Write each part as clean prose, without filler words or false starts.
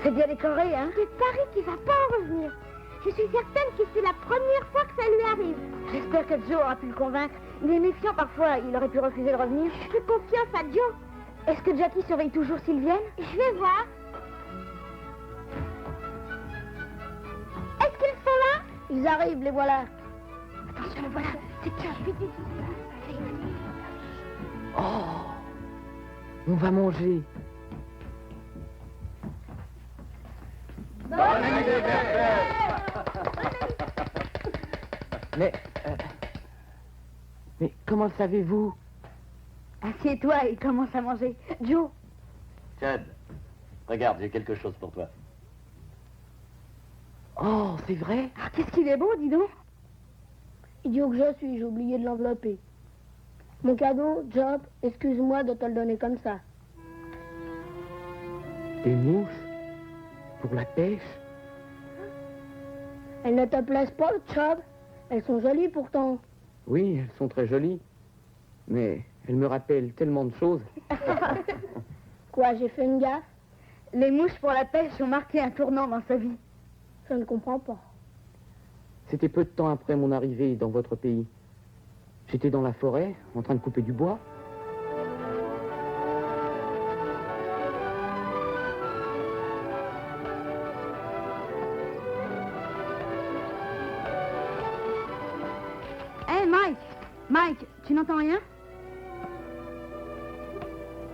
C'est bien décoré, hein? Je parie qu'il va pas en revenir. Je suis certaine que c'est la première fois que ça lui arrive. J'espère que Joe aura pu le convaincre. Il est méfiant parfois, il aurait pu refuser de revenir. Je fais confiance à Joe. Est-ce que Jackie surveille toujours s'ils viennent? Je vais voir. Est-ce qu'ils sont là? Ils arrivent, les voilà. Attention, le voilà. C'est Joe, vite, vite, vite. Oh, on va manger. Bon anniversaire! Mais comment le savez-vous? Assieds-toi et commence à manger. Joe. Chad, regarde, j'ai quelque chose pour toi. Oh, c'est vrai? Ah, qu'est-ce qu'il est beau, dis donc. Idiot que je suis, j'ai oublié de l'envelopper. Mon cadeau, Job, excuse-moi de te le donner comme ça. Des mouches? Pour la pêche? Elles ne te plaisent pas, Job? Elles sont jolies pourtant. Oui, elles sont très jolies. Mais elles me rappellent tellement de choses. Quoi, j'ai fait une gaffe? Les mouches pour la pêche ont marqué un tournant dans sa vie. Je ne comprends pas. C'était peu de temps après mon arrivée dans votre pays. J'étais dans la forêt, en train de couper du bois. Hé, Mike! Mike, tu n'entends rien?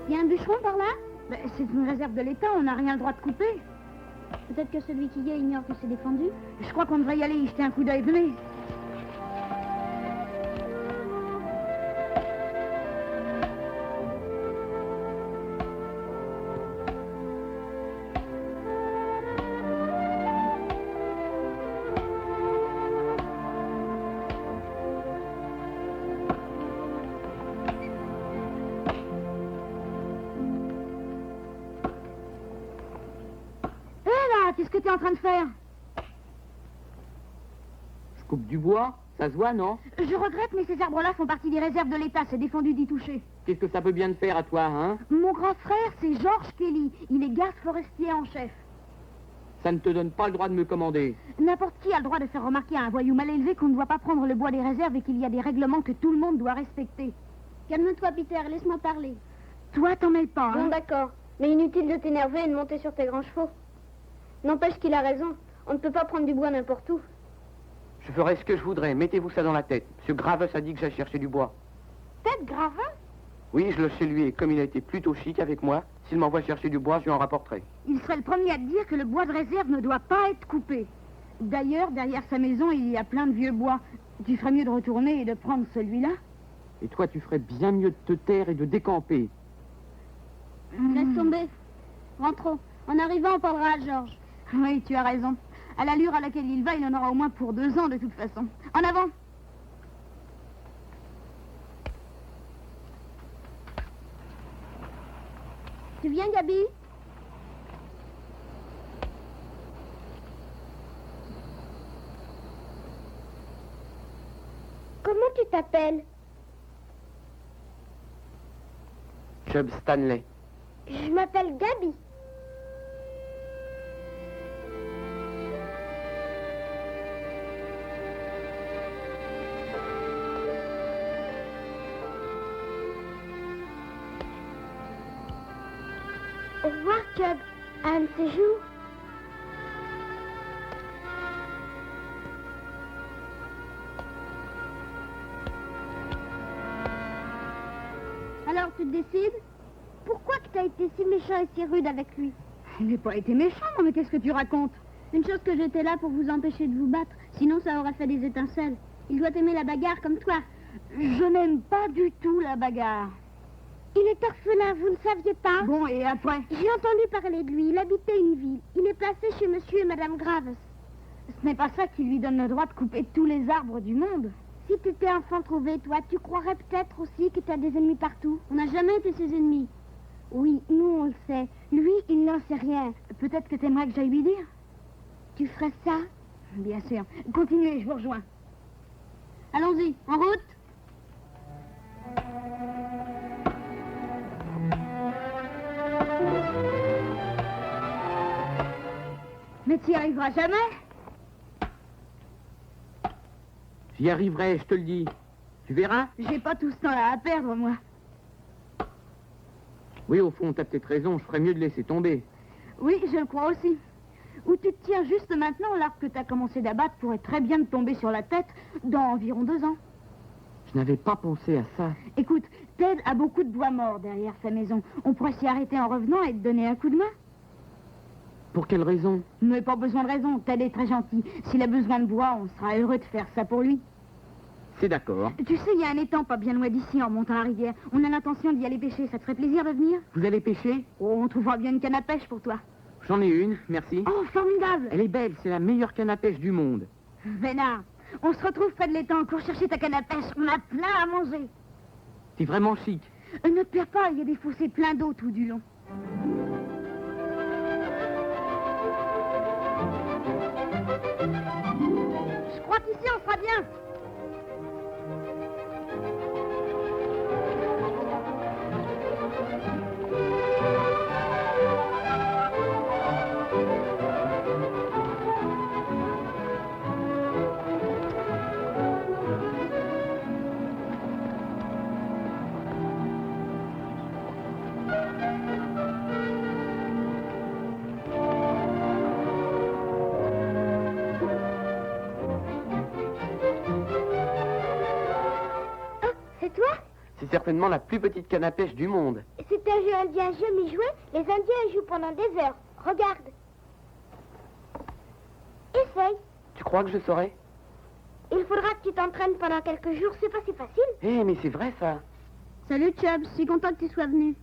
Il y a un bûcheron par là? Ben, c'est une réserve de l'État, on n'a rien le droit de couper. Peut-être que celui qui y est ignore que c'est défendu. Je crois qu'on devrait y aller y jeter un coup d'œil. Venez. Qu'est-ce que tu es en train de faire? Je coupe du bois, ça se voit, non? Je regrette, mais ces arbres-là font partie des réserves de l'État. C'est défendu d'y toucher. Qu'est-ce que ça peut bien te faire à toi, hein? Mon grand frère, c'est George Kelly. Il est garde forestier en chef. Ça ne te donne pas le droit de me commander. N'importe qui a le droit de faire remarquer à un voyou mal élevé qu'on ne doit pas prendre le bois des réserves et qu'il y a des règlements que tout le monde doit respecter. Calme-toi, Peter, laisse-moi parler. Toi, t'en mêles pas, hein? Bon, d'accord. Mais inutile de t'énerver et de monter sur tes grands chevaux. N'empêche qu'il a raison. On ne peut pas prendre du bois n'importe où. Je ferai ce que je voudrais. Mettez-vous ça dans la tête. Monsieur Graves a dit que j'allais chercher du bois. Tête grave? Oui, je le sais lui, et comme il a été plutôt chic avec moi, s'il m'envoie chercher du bois, je lui en rapporterai. Il serait le premier à te dire que le bois de réserve ne doit pas être coupé. D'ailleurs, derrière sa maison, il y a plein de vieux bois. Tu ferais mieux de retourner et de prendre celui-là. Et toi, tu ferais bien mieux de te taire et de décamper. Laisse tomber. Rentrons. En arrivant, on parlera à Georges. Oui, tu as raison. À l'allure à laquelle il va, il en aura au moins pour 2 ans de toute façon. En avant! Tu viens, Gabi? Comment tu t'appelles? Job Stanley. Je m'appelle Gabi. Au revoir, Chubb. À un de ces jours. Alors, tu te décides? Pourquoi que t'as été si méchant et si rude avec lui? Il n'a pas été méchant, mais qu'est-ce que tu racontes? Une chose que j'étais là pour vous empêcher de vous battre, sinon ça aurait fait des étincelles. Il doit aimer la bagarre comme toi. Je n'aime pas du tout la bagarre. Il est orphelin, vous ne saviez pas? Bon, et après? J'ai entendu parler de lui. Il habitait une ville. Il est placé chez monsieur et madame Graves. Ce n'est pas ça qui lui donne le droit de couper tous les arbres du monde. Si tu étais enfant trouvé, toi, tu croirais peut-être aussi que tu as des ennemis partout. On n'a jamais été ses ennemis. Oui, nous, on le sait. Lui, il n'en sait rien. Peut-être que t'aimerais que j'aille lui dire? Tu ferais ça? Bien sûr. Continuez, je vous rejoins. Allons-y, en route! Mais tu y arriveras jamais. J'y arriverai, je te le dis. Tu verras? J'ai pas tout ce temps-là à perdre, moi. Oui, au fond, t'as peut-être raison, je ferais mieux de laisser tomber. Oui, je le crois aussi. Où tu te tiens juste maintenant, l'arbre que t'as commencé d'abattre pourrait très bien te tomber sur la tête dans environ 2 ans. Je n'avais pas pensé à ça. Écoute, Ted a beaucoup de bois mort derrière sa maison. On pourrait s'y arrêter en revenant et te donner un coup de main. Pour quelle raison? Mais pas besoin de raison, Ted est très gentil. S'il a besoin de bois, on sera heureux de faire ça pour lui. C'est d'accord. Tu sais, il y a un étang pas bien loin d'ici en montant la rivière. On a l'intention d'y aller pêcher. Ça te ferait plaisir de venir? Vous allez pêcher? Oh, on trouvera bien une canne à pêche pour toi. J'en ai une, merci. Oh, formidable! Elle est belle, c'est la meilleure canne à pêche du monde. Vénard, on se retrouve près de l'étang pour chercher ta canne à pêche. On a plein à manger. C'est vraiment chic. Ne te perds pas, il y a des fossés pleins d'eau tout du long. Je crois qu'ici on sera bien. C'est certainement la plus petite canne à pêche du monde. C'est un jeu indien jamais joué. Les Indiens jouent pendant des heures. Regarde. Essaye. Tu crois que je saurais? Il faudra que tu t'entraînes pendant quelques jours. C'est pas si facile. Eh, mais c'est vrai ça. Salut Chubb, je suis content que tu sois venu.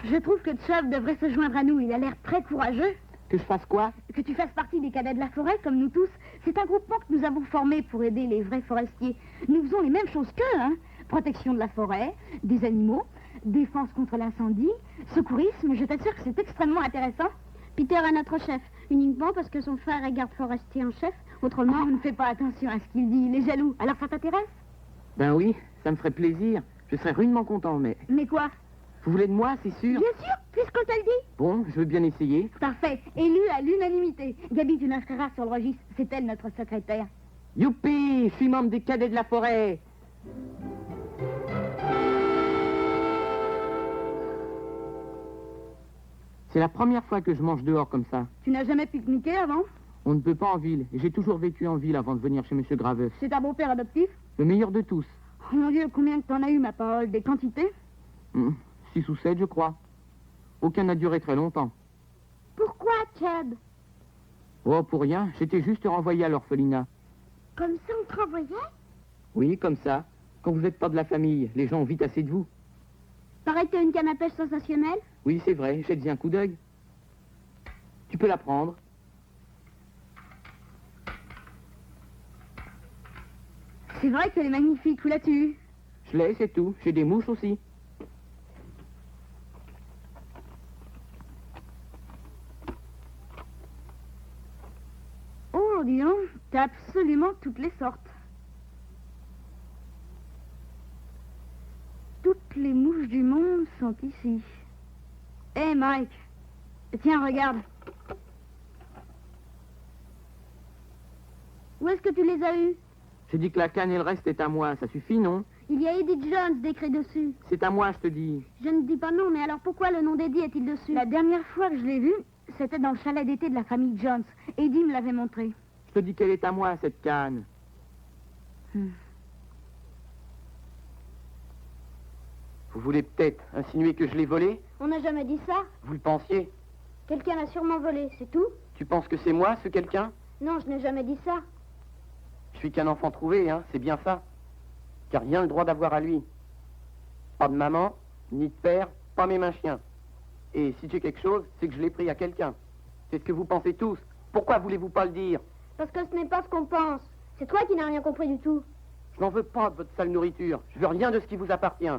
Je trouve que Chubb devrait se joindre à nous. Il a l'air très courageux. Que je fasse quoi? Que tu fasses partie des cadets de la forêt, comme nous tous. C'est un groupement que nous avons formé pour aider les vrais forestiers. Nous faisons les mêmes choses qu'eux, hein. Protection de la forêt, des animaux, défense contre l'incendie, secourisme. Je t'assure que c'est extrêmement intéressant. Peter est notre chef, uniquement parce que son frère est garde forestier en chef. Autrement, On ne fait pas attention à ce qu'il dit. Il est jaloux. Alors ça t'intéresse? Ben oui, ça me ferait plaisir. Je serais rudement content, mais... Mais quoi? Vous voulez de moi, c'est sûr? Bien sûr, puisqu'on t'a le dit. Bon, je veux bien essayer. Parfait. Élu à l'unanimité. Gabi, tu l'inscriras sur le registre. C'est elle, notre secrétaire. Youpi! Je suis membre des cadets de la forêt. C'est la première fois que je mange dehors comme ça. Tu n'as jamais pique-niqué avant? On ne peut pas en ville. Et j'ai toujours vécu en ville avant de venir chez Monsieur Graveuf. C'est ta beau-père adoptif? Le meilleur de tous. Oh mon Dieu, combien que t'en as eu, ma parole? Des quantités? 6 ou 7, je crois. Aucun n'a duré très longtemps. pourquoi, Chubb? Oh, pour rien. J'étais juste renvoyé à l'orphelinat. Comme ça, on te renvoyait? Oui, comme ça. Quand vous n'êtes pas de la famille, les gens ont vite assez de vous. Pareil que t'as une canne à pêche sensationnelle? Oui, c'est vrai. Jette-y un coup d'œil. Tu peux la prendre. C'est vrai qu'elle est magnifique. Où l'as-tu eue? Je l'ai, c'est tout. J'ai des mouches aussi. Oh, dis donc, t'as absolument toutes les sortes. Toutes les mouches du monde sont ici. Hé, Mike. Tiens, regarde. Où est-ce que tu les as eus? J'ai dit que la canne et le reste est à moi. Ça suffit, non? Il y a Edith Jones décrit dessus. C'est à moi, je te dis. Je ne dis pas non, mais alors pourquoi le nom d'Eddie est-il dessus? La dernière fois que je l'ai vue, c'était dans le chalet d'été de la famille Jones. Eddie me l'avait montré. Je te dis qu'elle est à moi, cette canne. Vous voulez peut-être insinuer que je l'ai volée? On n'a jamais dit ça. Vous le pensiez? Quelqu'un l'a sûrement volé, c'est tout? Tu penses que c'est moi, ce quelqu'un? Non, je n'ai jamais dit ça. Je suis qu'un enfant trouvé, hein, c'est bien ça. Qui a rien le droit d'avoir à lui. Pas de maman, ni de père, pas mes mains chiens. Et si j'ai quelque chose, c'est que je l'ai pris à quelqu'un. C'est ce que vous pensez tous. Pourquoi voulez-vous pas le dire? Parce que ce n'est pas ce qu'on pense. C'est toi qui n'as rien compris du tout. Je n'en veux pas de votre sale nourriture. Je veux rien de ce qui vous appartient.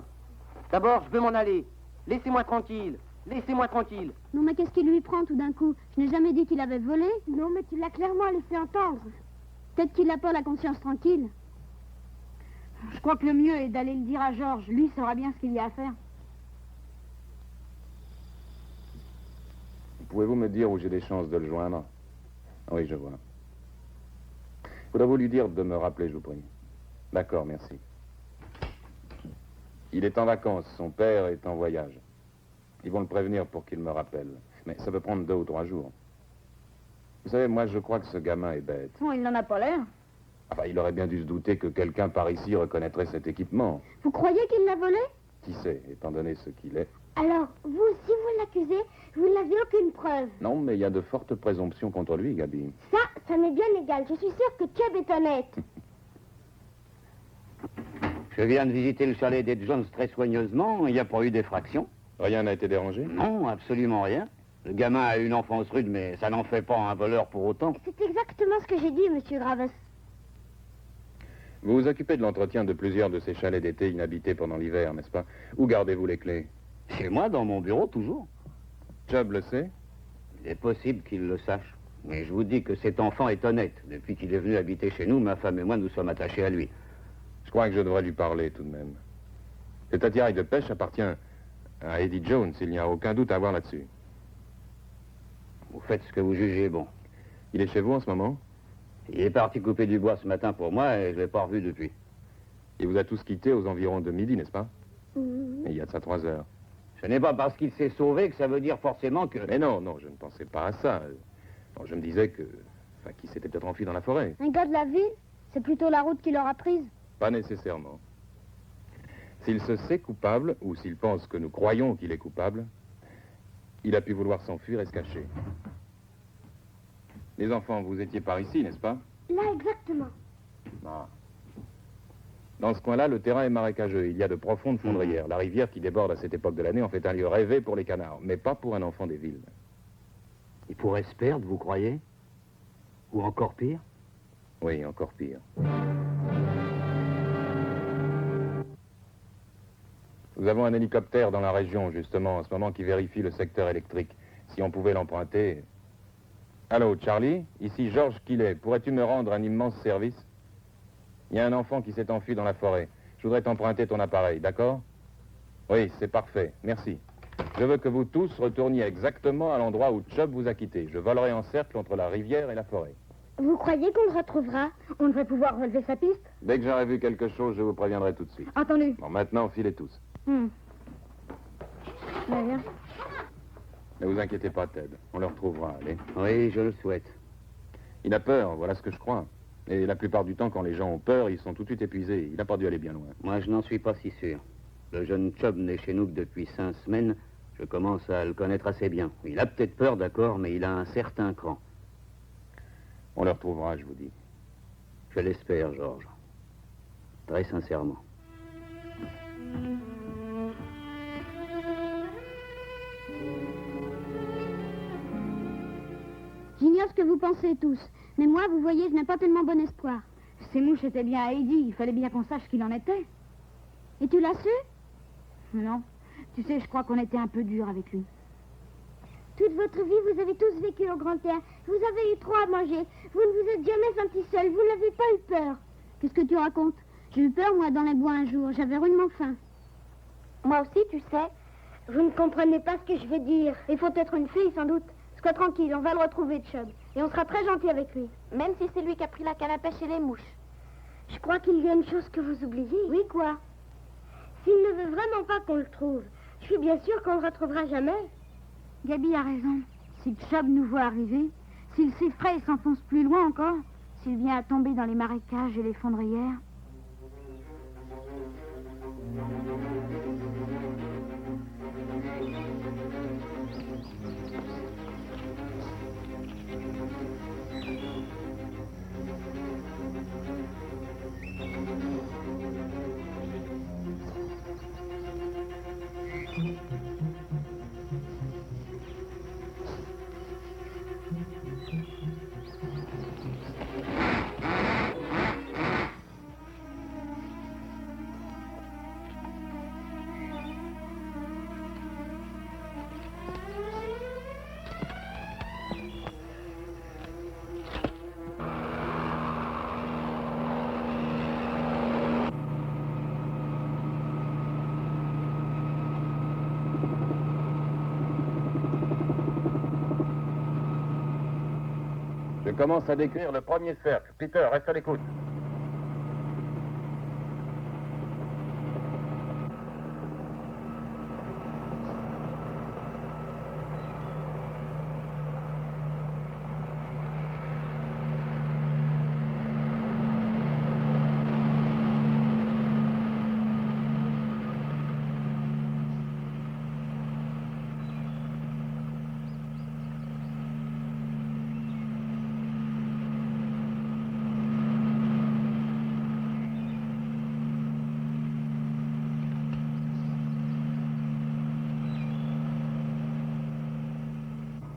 D'abord, je veux m'en aller. Laissez-moi tranquille. Laissez-moi tranquille. Non, mais qu'est-ce qui lui prend tout d'un coup? Je n'ai jamais dit qu'il avait volé. Non, mais tu l'as clairement laissé entendre. Peut-être qu'il n'a pas la conscience tranquille. Je crois que le mieux est d'aller le dire à Georges. Lui saura bien ce qu'il y a à faire. Pouvez-vous me dire où j'ai des chances de le joindre? Oui, je vois. Faudra-vous lui dire de me rappeler, je vous prie. D'accord, merci. Il est en vacances, son père est en voyage. Ils vont le prévenir pour qu'il me rappelle. Mais ça peut prendre 2 ou 3 jours. Vous savez, moi, je crois que ce gamin est bête. Oh, il n'en a pas l'air. Enfin, il aurait bien dû se douter que quelqu'un par ici reconnaîtrait cet équipement. Vous croyez qu'il l'a volé? Qui sait, étant donné ce qu'il est. Alors, vous, si vous l'accusez, vous n'avez aucune preuve. Non, mais il y a de fortes présomptions contre lui, Gabi. Ça m'est bien égal. Je suis sûre que Chubb est honnête. Je viens de visiter le chalet des Jones très soigneusement. Il n'y a pas eu d'effraction. Rien n'a été dérangé? Non, absolument rien. Le gamin a une enfance rude, mais ça n'en fait pas un voleur pour autant. C'est exactement ce que j'ai dit, monsieur Graves. Vous vous occupez de l'entretien de plusieurs de ces chalets d'été inhabités pendant l'hiver, n'est-ce pas? Où gardez-vous les clés? Chez moi, dans mon bureau, toujours. Chubb le sait? Il est possible qu'il le sache. Mais je vous dis que cet enfant est honnête. Depuis qu'il est venu habiter chez nous, ma femme et moi nous sommes attachés à lui. Je crois que je devrais lui parler tout de même. Cet attirail de pêche appartient à Eddie Jones, il n'y a aucun doute à avoir là-dessus. Vous faites ce que vous jugez bon. Il est chez vous en ce moment? Il est parti couper du bois ce matin pour moi et je ne l'ai pas revu depuis. Il vous a tous quittés aux environs de midi, n'est-ce pas? Et il y a de ça 3 heures. Ce n'est pas parce qu'il s'est sauvé que ça veut dire forcément que... Mais non, non, je ne pensais pas à ça. Non, je me disais que... Enfin, qu'il s'était peut-être enfui dans la forêt. Un gars de la ville? C'est plutôt la route qu'il aura prise. Pas nécessairement. S'il se sait coupable, ou s'il pense que nous croyons qu'il est coupable, il a pu vouloir s'enfuir et se cacher. Les enfants, vous étiez par ici, n'est-ce pas? Là, exactement. Ah. Dans ce coin-là, le terrain est marécageux. Il y a de profondes fondrières. La rivière qui déborde à cette époque de l'année en fait un lieu rêvé pour les canards, mais pas pour un enfant des villes. Il pourrait se perdre, vous croyez? Ou encore pire? Oui, encore pire. Nous avons un hélicoptère dans la région, justement, en ce moment, qui vérifie le secteur électrique. Si on pouvait l'emprunter... Allô, Charlie? Ici Georges Killet. Pourrais-tu me rendre un immense service? Il y a un enfant qui s'est enfui dans la forêt. Je voudrais t'emprunter ton appareil, d'accord? Oui, c'est parfait. Merci. Je veux que vous tous retourniez exactement à l'endroit où Chubb vous a quitté. Je volerai en cercle entre la rivière et la forêt. Vous croyez qu'on le retrouvera? On devrait pouvoir relever sa piste. Dès que j'aurai vu quelque chose, je vous préviendrai tout de suite. Entendu. Bon, maintenant, filez tous. D'ailleurs. Ne vous inquiétez pas, Ted. On le retrouvera, allez. Oui, je le souhaite. Il a peur, voilà ce que je crois. Et la plupart du temps, quand les gens ont peur, ils sont tout de suite épuisés. Il n'a pas dû aller bien loin. Moi, je n'en suis pas si sûr. Le jeune Chubb n'est chez nous que depuis 5 semaines. Je commence à le connaître assez bien. Il a peut-être peur, d'accord, mais il a un certain cran. On le retrouvera, je vous dis. Je l'espère, Georges. Très sincèrement. J'ignore ce que vous pensez tous. Mais moi, vous voyez, je n'ai pas tellement bon espoir. Ces mouches étaient bien à Heidi. Il fallait bien qu'on sache qu'il en était. Et tu l'as su? Non. Tu sais, je crois qu'on était un peu dur avec lui. Toute votre vie, vous avez tous vécu au grand air. Vous avez eu trop à manger. Vous ne vous êtes jamais senti seul. Vous n'avez pas eu peur. Qu'est-ce que tu racontes? J'ai eu peur, moi, dans les bois un jour. J'avais rudement faim. Moi aussi, tu sais. Vous ne comprenez pas ce que je veux dire. Il faut être une fille, sans doute. Sois tranquille, on va le retrouver, Chubb. Et on sera très gentil avec lui. Même si c'est lui qui a pris la canne à pêche et les mouches. Je crois qu'il y a une chose que vous oubliez. Oui, quoi? S'il ne veut vraiment pas qu'on le trouve, je suis bien sûre qu'on le retrouvera jamais. Gabi a raison. Si Chubb nous voit arriver, s'il s'effraie et s'enfonce plus loin encore, s'il vient à tomber dans les marécages et les fondrières... commence à décrire le premier cercle. Peter, reste à l'écoute.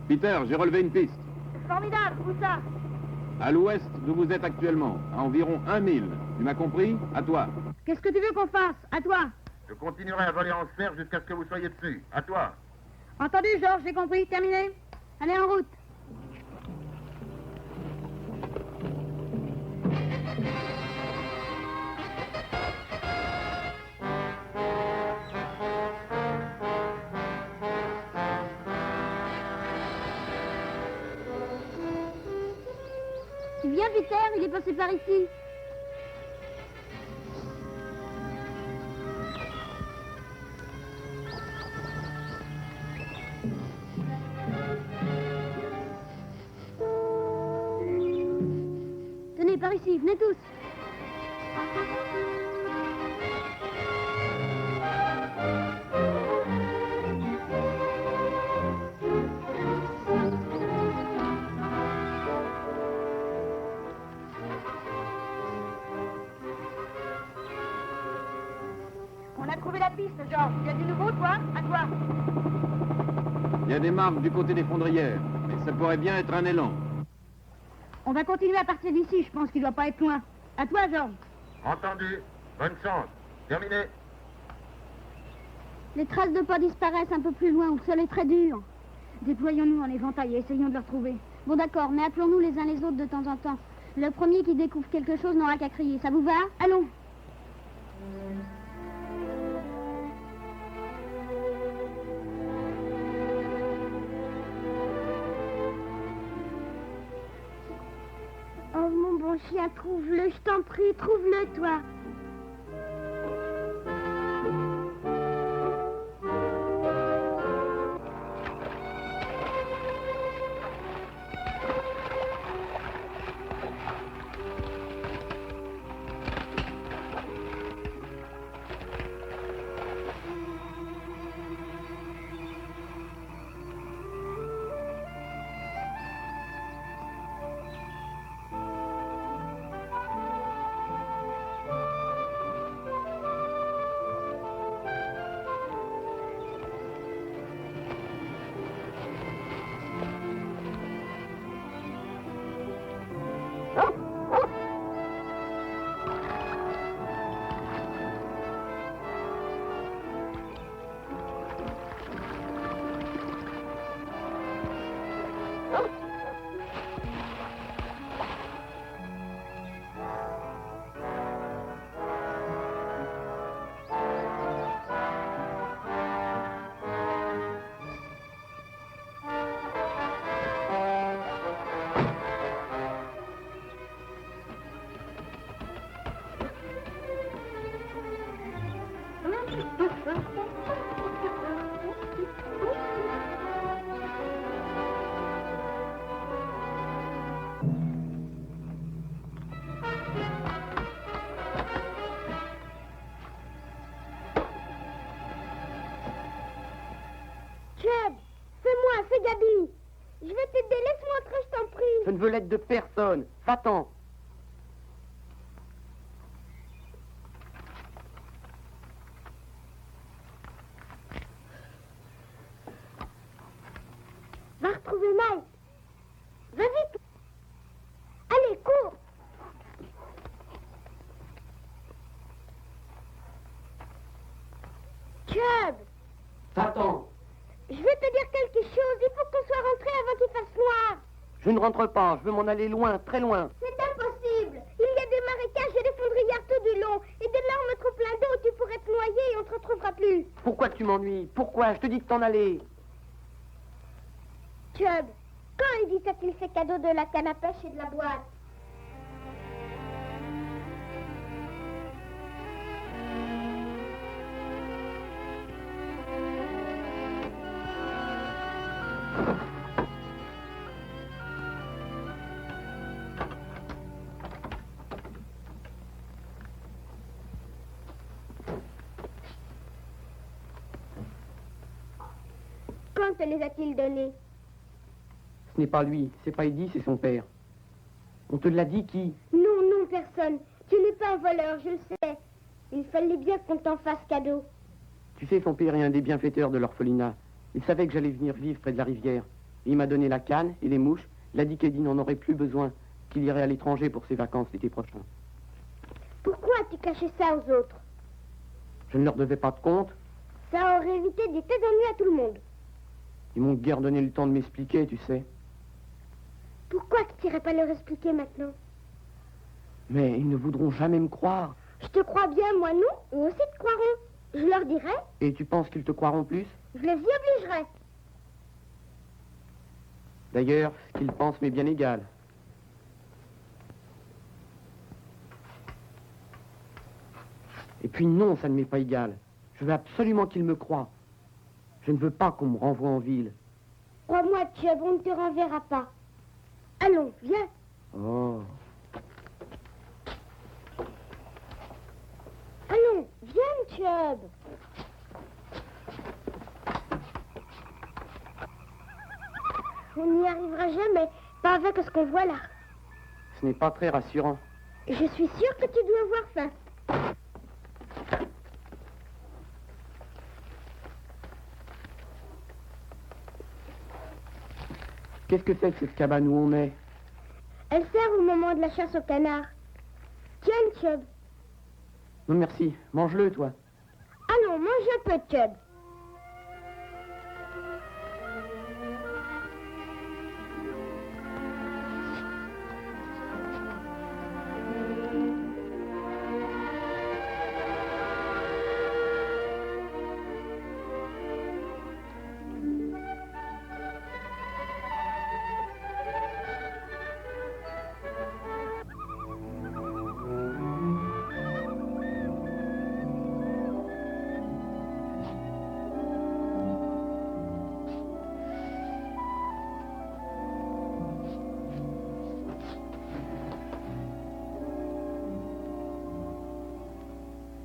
Peter, j'ai relevé une piste. Formidable, où ça? À l'ouest d'où vous êtes actuellement, à environ 1 mille. Tu m'as compris? À toi. Qu'est-ce que tu veux qu'on fasse? À toi. Je continuerai à voler en sphère jusqu'à ce que vous soyez dessus. À toi. Entendu, Georges, j'ai compris. Terminé. Allez, en route. Tu viens, Peter? Il est passé par ici. Tenez, par ici, venez tous. On a trouvé la piste, Georges. Il y a du nouveau, toi? À toi. Il y a des marques du côté des fondrières, mais ça pourrait bien être un élan. On va continuer à partir d'ici. Je pense qu'il doit pas être loin. À toi, Georges. Entendu. Bonne chance. Terminé. Les traces de pas disparaissent un peu plus loin où le sol est très dur. Déployons-nous en éventail et essayons de le retrouver. Bon, d'accord, mais appelons-nous les uns les autres de temps en temps. Le premier qui découvre quelque chose n'aura qu'à crier. Ça vous va? Allons. Oh, mon bon chien, trouve-le, je t'en prie, trouve-le, toi. Chub, fais-moi, fais Gabi. Je vais t'aider, laisse-moi entrer, je t'en prie. Je ne veux l'aide de personne. Va-t'en. Va retrouver Mike. Va vite. Allez, cours. Chub, Va-t'en. je vais te dire quelque chose. Il faut qu'on soit rentré avant qu'il fasse noir. Je ne rentre pas. Je veux m'en aller loin, très loin. C'est impossible. Il y a des marécages et des fondrières tout du long. Et des larmes trop plein d'eau, tu pourrais te noyer et on te retrouvera plus. Pourquoi tu m'ennuies? Pourquoi? Je te dis de t'en aller. Chub, Quand Eddie t'a-t-il fait cadeau de la canne à pêche et de la boîte? Quand te les a-t-il donnés? Ce n'est pas lui, c'est pas Eddie, c'est son père. On te l'a dit qui? Non, non, personne. Tu n'es pas un voleur, je le sais. Il fallait bien qu'on t'en fasse cadeau. Tu sais, son père est un des bienfaiteurs de l'orphelinat. Il savait que j'allais venir vivre près de la rivière. Et il m'a donné la canne et les mouches. Il a dit qu'Eddie n'en aurait plus besoin, qu'il irait à l'étranger pour ses vacances l'été prochain. Pourquoi as-tu caché ça aux autres? Je ne leur devais pas de compte. Ça aurait évité des tas d'ennuis à tout le monde. Ils m'ont guère donné le temps de m'expliquer, tu sais. Pourquoi tu n'irais pas leur expliquer maintenant? Mais ils ne voudront jamais me croire. Je te crois bien, moi non. Eux aussi te croiront. Je leur dirai. Et tu penses qu'ils te croiront plus? Je les y obligerai. D'ailleurs, ce qu'ils pensent m'est bien égal. Et puis non, ça ne m'est pas égal. Je veux absolument qu'ils me croient. Je ne veux pas qu'on me renvoie en ville. Crois-moi, Chubb, on ne te renverra pas. Allons, viens. Oh. Allons, viens, Chubb. On n'y arrivera jamais, pas avec ce qu'on voit là. Ce n'est pas très rassurant. Je suis sûre que tu dois avoir faim. Qu'est-ce que c'est que cette cabane où on est? Elle sert au moment de la chasse au canard. Tiens, Chubb. Non merci, mange-le toi. Allons, mange un peu, Chubb.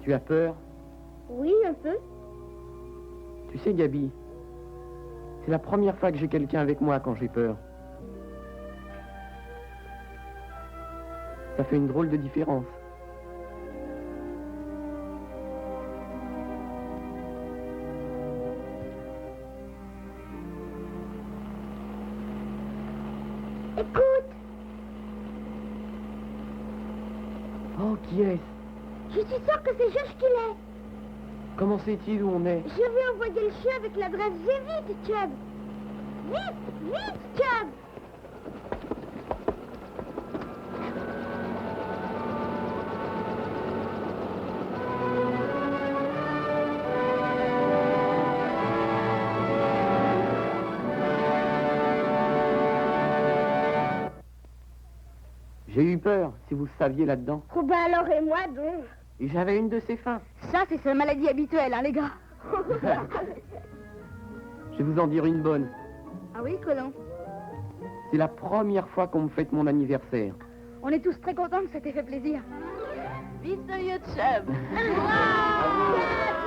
Tu as peur? Oui, un peu. Tu sais, Gabi, c'est la première fois que j'ai quelqu'un avec moi quand j'ai peur. Ça fait une drôle de différence. Écoute, Oh, qui est-ce? je suis sûre que c'est Georges qui l'est. Comment sait-il où on est? Je vais envoyer le chien avec l'adresse. Viens vite, Chubb. Vite, vite, Chubb. J'ai eu peur, si vous saviez là-dedans. Oh ben alors et moi donc. Et j'avais une de ces fins. Ça, c'est sa maladie habituelle, hein, les gars. Je vais vous en dire une bonne. Ah oui, Colin? C'est la première fois qu'on me fête mon anniversaire. On est tous très contents que ça t'ait fait plaisir. Vive de Chubb. Chubb.